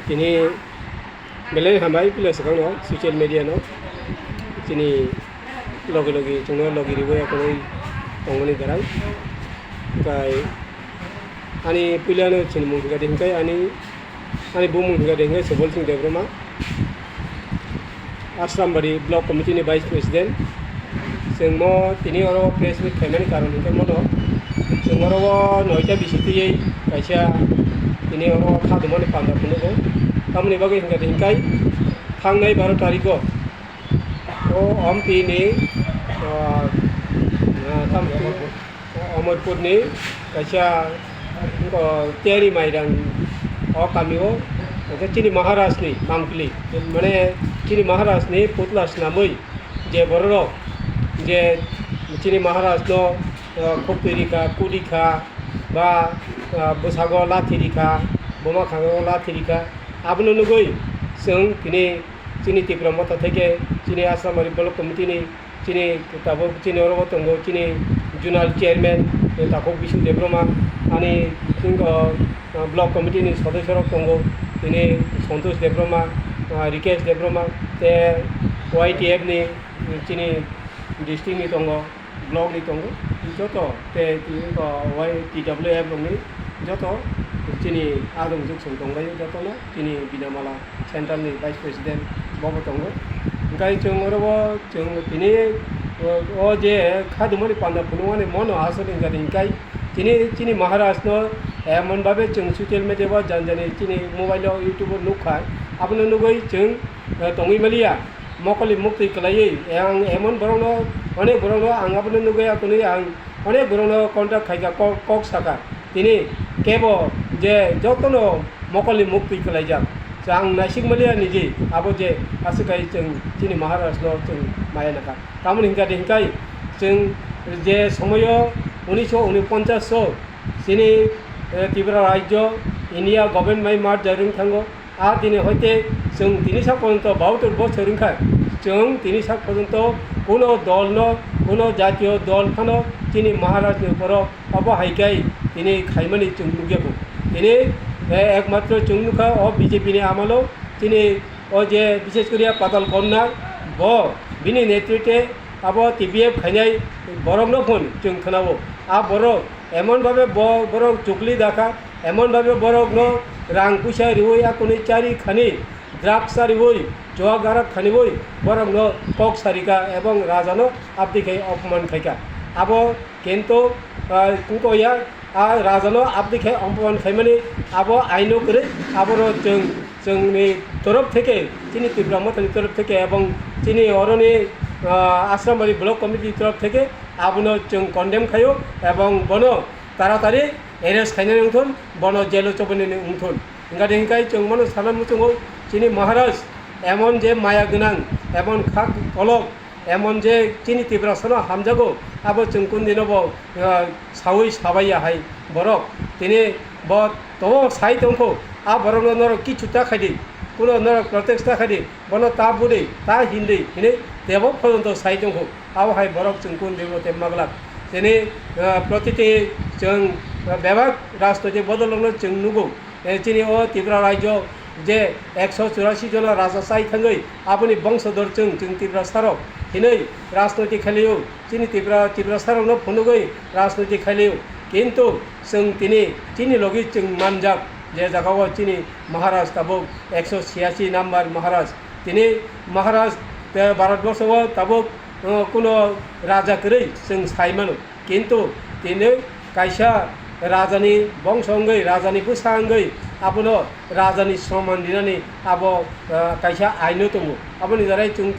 Ini belai hambai pula sekarang no social media no. Ini logi cuma logi ribu ya kalau pengguni terang. Kai ani pula no cina mungkin kadang kai ani bom mungkin kadang kai sebol sing devroma. Asram bari block committee ni vice president. Sengmo tini orang press with family karon itu mono. Sengmo orang noita bisiti ye kaisa ini orang khadu mana pandai punya ko. Kamu ni bagi hingga hingkai thangai 12 tarik ko. Oh ampi ni Amarpur ni kaisa tiari maidang kami ko. Cini Maharashtra ni Mangpili. Mana cini Maharashtra ni Putlas namui je borok je cini Maharashtra Kopirika, Kudika, ba Busago Latirika, Boma Kango Latirika. Abnu nugoi seng kini cini Tripura mata theke cini Assam Block Committee ni cini tabo cini orang tunggu cini Junal Chairman takok bisu debroma ani tinggal Block Committee ni सदस्य orang tunggu ini Santosh Debroma, Rikesh Debroma, te YTF ni cini district ni tunggu, block ni tunggu, joto te YTWF ni joto cini adung juk sung tunggu joto na cini Binamala Central ni Vice President bawa tunggu. Kai cung orang cung ini je khadu mani pandai punuan ni mono asal ni jadi kai cini Maharashtra एमन बाबे जों social media जानजाने चिनि mobile YouTube नुखाय आपनो नुगै जों तंगि मलिया मकलि मुक्ति कलायै आं एमन बरनो अनेक बरनो आं आपनो नुगै आकुनि आं अनेक बरनो कन्ट्राक्ट खायगा कक साका तिनि केबो जे जतनो मकलि मुक्ति कलायजा आं नासिक मलिया निजि आबो जे आसुकाय जों चिनि महाराष्ट्र जों मायानाका तामोन हिंकाय जों जे समय 1949 चिनि Tripura राज्य India government mai mar jarung thango a dine hoite जों তিনি सा पर्यन्त 72 বছর রিংখায় जों তিনি सा पर्यन्त কোনো দল ন কোনো জাতীয় দল খানো তিনি মহারাষ্ট্রের উপর অবহাইকাই তিনি খাইমানি जों नुगेबो তিনি একমাত্র जों नुखा ও বিজেপি নি আমলো তিনি ও যে বিশেষ করিয়া পাতাল কন্যা ব বিনি নেতৃত্বে আবো টিপিএফ খাইনাই বরং ন ফোন जों खोनाबो आ বরং এমন ভাবে বরং চুকলি দেখা এমন ভাবে বরং ন রাং পুষা রিবই আকুনি চারি খানি দ্রাক্ষারি বই জোয়াগারা খানি বই বরং ন কক সারিকা এবং রাজানো আপনি খাই অপমান খাইকা আবো কিন্তু কুকয়া आ राजानो আপনি খাই অপমান খাইমানি আবো আইনো করে আবর जोंनि तरफ থেকে চিনি ত্রিপুরা মতানি তরফ থেকে এবং চিনি অরণি आश्रमबारी ब्लक कमिटी तरफ থেকে आबनो जों कन्डेम खायो एवं बनो तारातारि एरेस्ट खाइनानै उंथुन बनो जेलो चबनानै उंथुन ओंखायनो हिंखाय जों मनो साना मुचुङो चिनि महाराज एमन जे माया गोनां एमन खाक अलक एमन जे चिनि त्रिपुरा सनो हामजागो आबो जों कुन दिनबो सावै साबायाहाय बरक तिनि ब तो साइ दंखो आ बरक नर किछुता खाइदि কোনো নর প্রত্যেকটা খাদি বন তা বুড়ি তা হিন্দি হিনে দেব পর্যন্ত সাইজংখौ आवहाय बरक जों कुन देवते मागलाक जेने प्रतिति जों बेबाक राजनैतिक बदलनो जों नुगौ चिनि ओ त्रिपुरा राज्य जे 184 जन राजा साइ थाङै आबनि बंशधर जों त्रिपुरा सारक हिनै राजनैतिक खालियो चिनि त्रिपुरा सारकनो फनुगै राजनैतिक खालियो किन्तु जों तिनि लगि जों मानजाक जे जागाव चिनि महाराज ताबुक 186 नम्बर महाराज तिनि महाराज भारतवर्ष ताबुक कोनो राजा करै जों साइमानो किन्तु तिनि कायसा राजानि बंशंगै राजानि बुसांगै आबनो राजानि समान दिनानि आबो कायसा आइनो दङ आबनि दाराय जों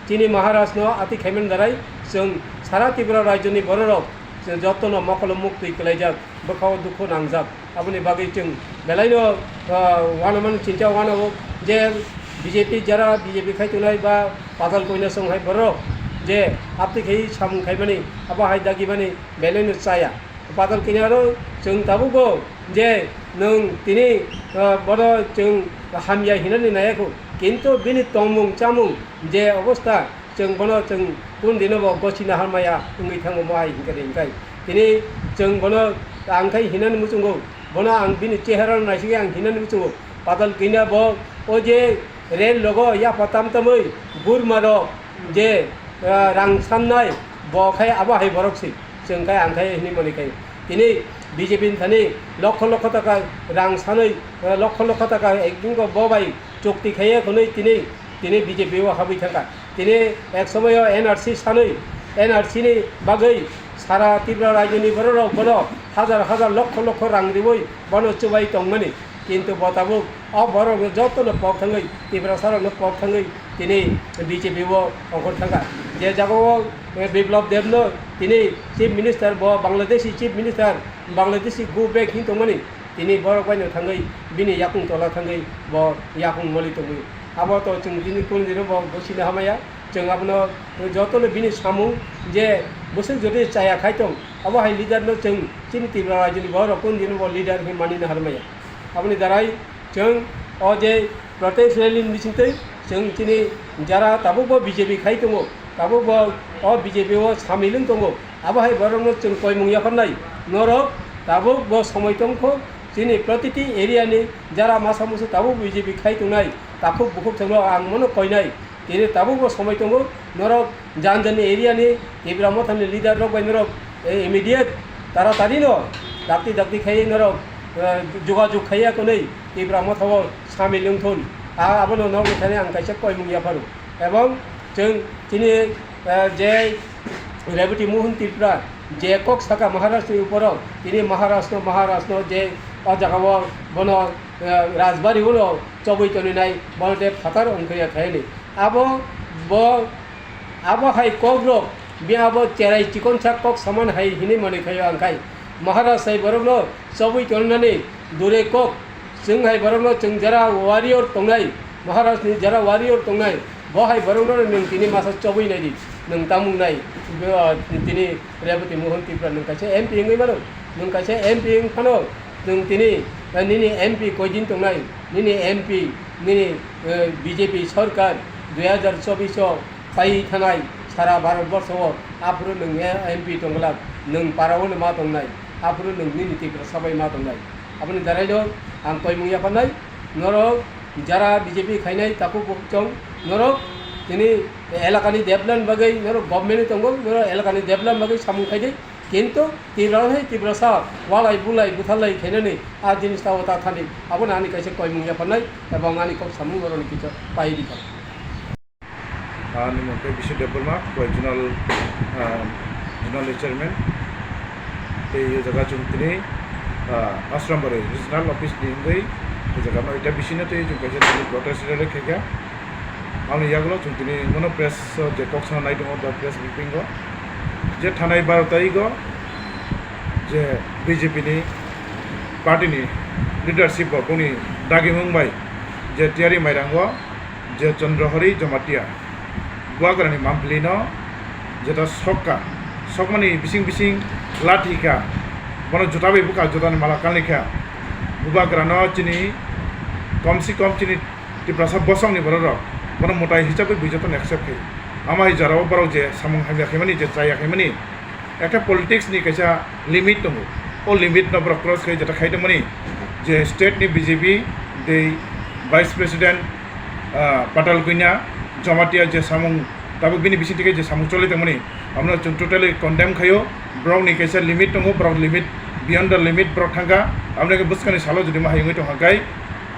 तिनि महाराजनो आति खाइमान दाराय जों सारा त्रिपुरा राज्यनि बररक যতন মকল মুক্তি কলাইজাক বখাও দুঃখ নাংজাক আপনি বাকি जों বেলাইনো ওয়ানমান চিন্তা ওয়ানো যে বিজেপি যারা বিজেপি খাইতুনাই বা পাতাল কইনা সংহাই बर যে আপনি খাই সাম খাইমানি আবাহাই দাগিমানি বেলাইনো চায়া পাতাল কিনাरो जों दाबुगो যে नों तिनि बर जों हामिया हिनानि नायाखौ किन्तु बिनि तंमुं चामुं जे अवस्था जों बनो जों कुन दिनबो गसिना हारमाया उंगै थाङो माय हिंगाय तिनि जों बनो आंखाय हिनानि मुचुंगौ बनो आं बिनि चेहरा नायसिगे आं हिनानि मुचुंगौ পাতল কিনা ব ও যে রেল লগো ইয়া পতাম তমই বুর মারো যে রাং সামনাই বখাই আবহাই বরকসি जोंखाय आंखाय हिनि मनिखाय दिनै बिजेपि थानि लक्ष लक्ष टाका रां सानै लक्ष लक्ष टाका एकदम बबाय चुक्ति खाय खनै दिनै बिजेपि हाबै थाका दिनै एक समय एनआरसी सानै एनआरसी नि बागै सारा त्रिपुरा राज्यनि बर'राव बन हाजार हाजार लक्ष लक्ष रां दिबै बन चुबाय दंमोन किन्तु बताबो बर' जतनो पक थाङै त्रिपुरा सारावनो पक थाङै दिनै बिजेपि अंकर थांगा जे जागायाव बिप्लब देबनो दिनै चिफ मिनिस्टार बांलादेशी चिफ मिनिस्टार बांलादेशी गो बेक हिं दंमोन दिनै बर' बायनो थाङै बिनि याकुं तला थाङै याकुं मलि दङ आबो तो जों दिनै कोन दिनो बसिनो हामाया जों आबनो जतनो बिनि सामु जे बोसोर जुदि चायाखाय दं आबो हाय लिडारनो जों चिनि त्रिपुरा राज्यनि बर' कोन दिनो लिडार हि मानिनो हारमाया आबनि दाराय जों अ जे प्रटेस्ट रैली मिसिंतै जों दिनै जारा दाबो बिजेपि खाय दङ दाबो बिजेपि सामिलुं दङ आबहाय बरंनो जों कय मुंयाफोरनाय नरक दाबो समय दंखौ दिनै प्रतिटी एरियानि जारा मासा मुसु दाबो बिजेपि खाय दंनाय दाखौ बुखुब थांनो आं मनो कयनाय दिनै दाबो समय दङ नरक जानजन एरियानि त्रिपुरा मथानि लिडार रक बाय नरक इमिडिएट तारातारिनो दाक्ति दाक्ति खाय नरक जुगाजुग खायाखौ नै त्रिपुरा मथाव सामिलुं थुन आबनो नरक थाने आं खायसे कय मुंयाफोर एवं जों दिनै जे रेवती मोहन त्रिपुरा जे कक साका महाराष्ट्र ऊपर दिनै महाराष्ट्र जे जगह बन राजबारी उन चबै तनिनाय बनते फातार अंकया थायनि आबो हाय कग्र बे आबो चेराय चिकन सा कक समान हाय हिनि मने खायो आंखाय महाराष्ट्र बरनो चबै तनिनानै दुरे कक जों हाय बरनो जों जरा वारियर तंनाय महाराष्ट्रनि जरा वारियर तंनाय बहाय बरनो नों दिनै मासा चबै नायदि नों तामुंनाय दिनै रेवती मोहन त्रिपुरा नों खायसे एमपि इंगै मानो नों खायसे एमपि इंफानो नों दिनै निनि एमपि कयदिन दंनाय निनि एमपि निनि बिजेपि सरकार 2024 फाय थानाय सारा भारतवर्षआव आफोर नों एमपि दंब्ला नों पारावनो मा दंनाय आफोर नों निनि त्रिपुरा सबाय मा दंनाय आपनि दारायनो आं कय मुंया फानाय नरक जारा बिजेपि खायनाय ताकु बुकजों नरक दिनै एलाकानि डेभलपमेन्ट बागै नरक गभर्नमेन्ट दङ नरक एलाकानि डेभलपमेन्ट बागै सामु खायदे किन्तु त्रिपुरा सा वालाय बुलाय बुथारलाय खायनानै आ जिनिस ताव ता थानि आबो नानि खायसे कय मुंया फानाय एबं आनि कक सामु बरनि किछ पाइदि का आनि मते बिशु डेभलपमा रिजनल चेयरमैन ते ये जगह जों दिनै आश्रम बारे रिजनल ऑफिस दिंगै जगह मा इटा बिसिनो ते जों खायसे प्रोटेस्ट रैली खायगा आंनि यागलो जों दिनै मनो प्रेस जे कक्स नाय दङ दा प्रेस मिटिंग जे थानाय 12 तारिख जे बीजेपी नि पार्टी नि लीडरशिप कोनी दागि मुंबाय जे तियारि माइरांग जे चंद्रहरि जमातिया गुवागरानि मामप्लिनो जेटा सकमानि बिसिं लाठिका बन जुटाबे बुका जुटानि माला कालनिखा गुवागरानो चिनि कम से कम चिनि त्रिपुरा सब बसंनि बरर बन मोटाय हिसाबै बिजतन एक्सेप्ट खायो आमाय जाराव बाराव जे सामुं हामियाखैमानि जे जायाखैमानि একটা पलिटिक्स नि कैसा लिमिट दङ ओ लिमिट नबर क्रस खाय जेटा खायदोंमानि जे स्टेट नि बीजेपी दे वाइस प्रेसिडेंट पाटाल कुइना जमातिया जे सामुं दाबो बिनि बिसिथिके जे सामुं चलिदोंमानि हमनो जों टोटली कन्डेम खायो ब्रक नि कैसा लिमिट दङ break limit beyond the limit break थांगा हमने बुसकानि सालो जुदि मा हायङै तो हागाय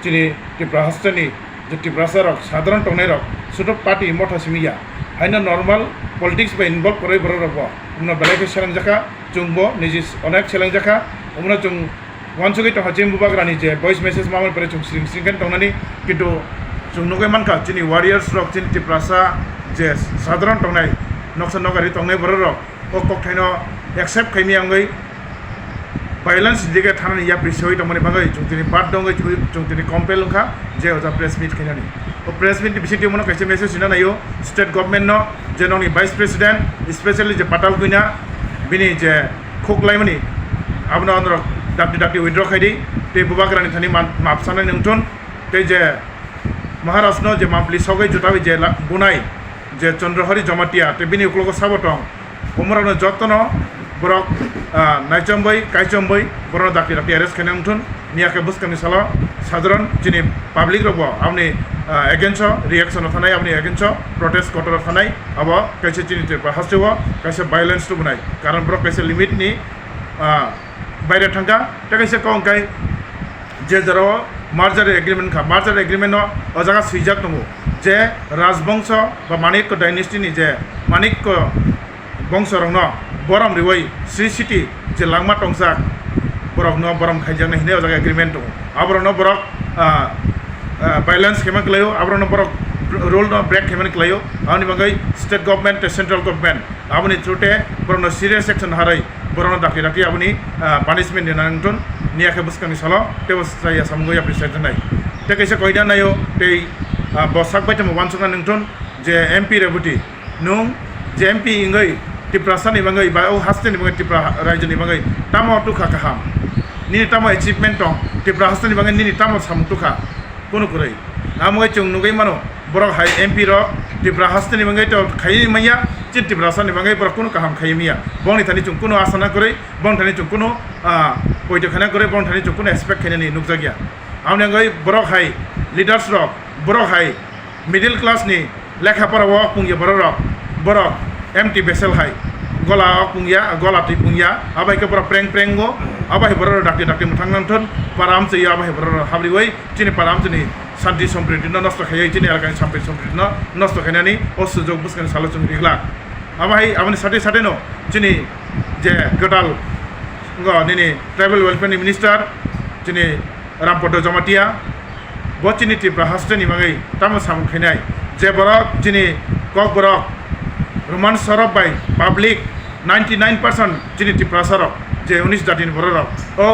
चिनि त्रिपुरा हस्टनि जे त्रिपुरा सरक साधारण टंनाय रक सुटो पार्टी मथासिमिया हायना नर्माल पलिटिक्स बा इनभल्व करे बररब उमना बेलेके सेलें जाखा जोंबो निजि अनेक सेलें जाखा उमना जों वानसुगै तो हाजिम बुबाग्रानि जे वॉइस मेसेज मामल परे जों सिंगेन टंनानि किन्तु जों नुगै मानका चिनि वारियर्स रक चिनि त्रिपुरासा जे साधारण टंनाय नक्सा नगारि टंनाय बररब ओ ककथायनो एक्सेप्ट खायनि आंगै वायलेंस दिगे थानानि या प्रिसोय टंमानि बागै जों दिनै बाद दंगै जों दिनै कम्पेल लंखा जे ओजा प्रेस मिट खायनानि ओ प्रेस मिट बिसिति मनो कैसे मेसेज सिना नायो स्टेट गवर्नमेंट नो जे ननि वाइस प्रेसिडेंट स्पेशली जे पाटाल कुइना बिनि जे खुकलायमनि आबनो अनर दाबि विथड्र खायदि ते बुबाग्रानि थानि मापसानाय नंथुन ते जे महाराष्ट्र जे मापलि सगै जुटाबि जे बुनाय जे चंद्रहरि जमातिया ते बिनि उक्लग साबटं उमरानो जतनो borok naicombai kaicombai borok dakti dakti arrest kena untun niake buskani salo sadron jini public robo amni against reaction thanai amni against protest kotor thanai abo kaise jini te hastewo kaise violence to bunai karon borok kaise limit ni বাইরে থাকা তাকে কংকাই যে যারা মার্জার agreement ও জায়গা সুইজাক দङ যে রাজবংশ বা মানিক্য ডাইনেস্টিনি যে মানিক্য বংশ রং বরম রিওই শ্রী সিটি যে লাংমা টংসাক বরক বরম খাইজাক হিনে ও জায়গা এগ্রিমেন্ট দङ আবরণ বরক ভাইলেন্স খেমান ক্লাইও আবরণ বরক রোল ব্রেক খেমান ক্লাইও আনি বাঙ্গাই স্টেট গভর্নমেন্ট সেন্ট্রাল গভর্নমেন্ট আপনি থ্রুতে বরণ সিরিয়াস অ্যাকশন হারাই বরণ ডাকি ডাকি আপনি পানিশমেন্ট দিনাংটন নিয়াকে বুসকানি সালো তেও সাইয়া সামগো আপনি সাইজনাই তে কাইসা কইদা নাইও তেই বসাক বাইতে ওয়ানসুকা নংটন যে এমপি রেবুটি নুং যে এমপি ইংগই টিপ্রাসানি বাঙ্গাই বা ও হাস্তেনি বাঙ্গাই টিপ্রা রাইজনি বাঙ্গাই তামো টুকা কাহাম নিনি তামো অ্যাচিভমেন্ট দं টিপ্রা হাস্তেনি বাঙ্গাই নিনি তামো সামুটুকা কোনো কুরাই আমগै চং নুগै মানো borok hai MP ro tipra hasteni bangai to khai maya chin tipra sani bangai borok kuno kaham khai miya bongni thani chung kuno asana kore bong thani chung kuno poito khana kore bong thani chung kuno expect khane ni nukjagya amne ngai borok hai leaders ro borok hai middle class ni lekha para wa pungya borok empty vessel hai gola pungya gola ti pungya abai ke borok preng go abai borok dakti muthang nangthon param se ya abai borok habri wai chini param chini শান্তি সম্প্রীতি নষ্ট খাই চিনি এলাকায় শান্তি সম্প্রীতি নষ্ট খাইনানি ও সুযোগ বুঝকানি সালোচন রিগলা আমাই আপনি সাথে ন চিনি যে গটাল নিনি ট্রাইবেল ওয়েলফেয়ার মিনিস্টার চিনি রামপদ জমাতিয়া বচিনি টিপ্রা হাস্টেনি মাগাই তামো সামু খাইনাই যে বরক চিনি কক বরক রোমান সরব বাই পাবলিক 99% চিনি টিপ্রা সরব যে 19 জাতিনি বরক ও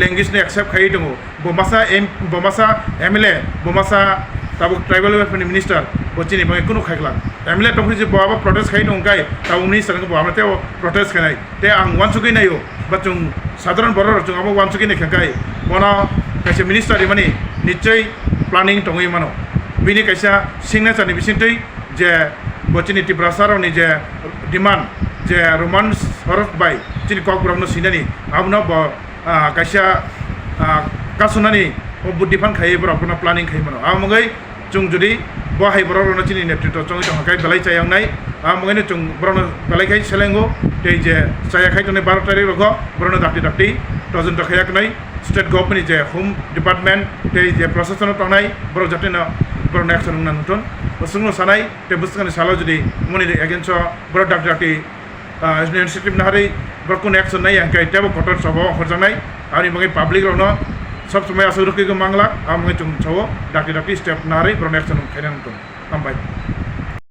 ল্যাঙ্গুয়েজ নি অ্যাকসেপ্ট খাই দङ bomasa MLA bomasa tabu tribal welfare minister bocini bangai kuno khaikla MLA to phiji baba protest khai dong kai ta uni sarang bo amate protest khanai te ang wansuki nayo bachung sadharan boror chung abo wansuki ne khakai bona kaise minister imani nichoi planning tongoi mano bini kaisa signature ni bisintei je bocini tiprasaro ni je demand je roman sorof bai chini kok bromno sinani abno bo kaisa kasunani o buddhifan khai borok kono planning khai mano amogai chung jodi bo hai borok no chini netritto chongi to hakai belai chayang nai amogai ne chung borok belai khai selengo tei je chaya khai tone 12 tarik rogo borok dakti tojon to khayak nai state government je home department tei je prosecution to nai borok jate na borok action nan ton osungno sanai te buskan salo jodi moni against borok dakti initiative na hari borok kono action nai angkai tebo kotor sabo horjanai ani bagai public ro no सब समय असुरक्षित मांगला आम chung chawo dakti step nari pronection khainan tum tambai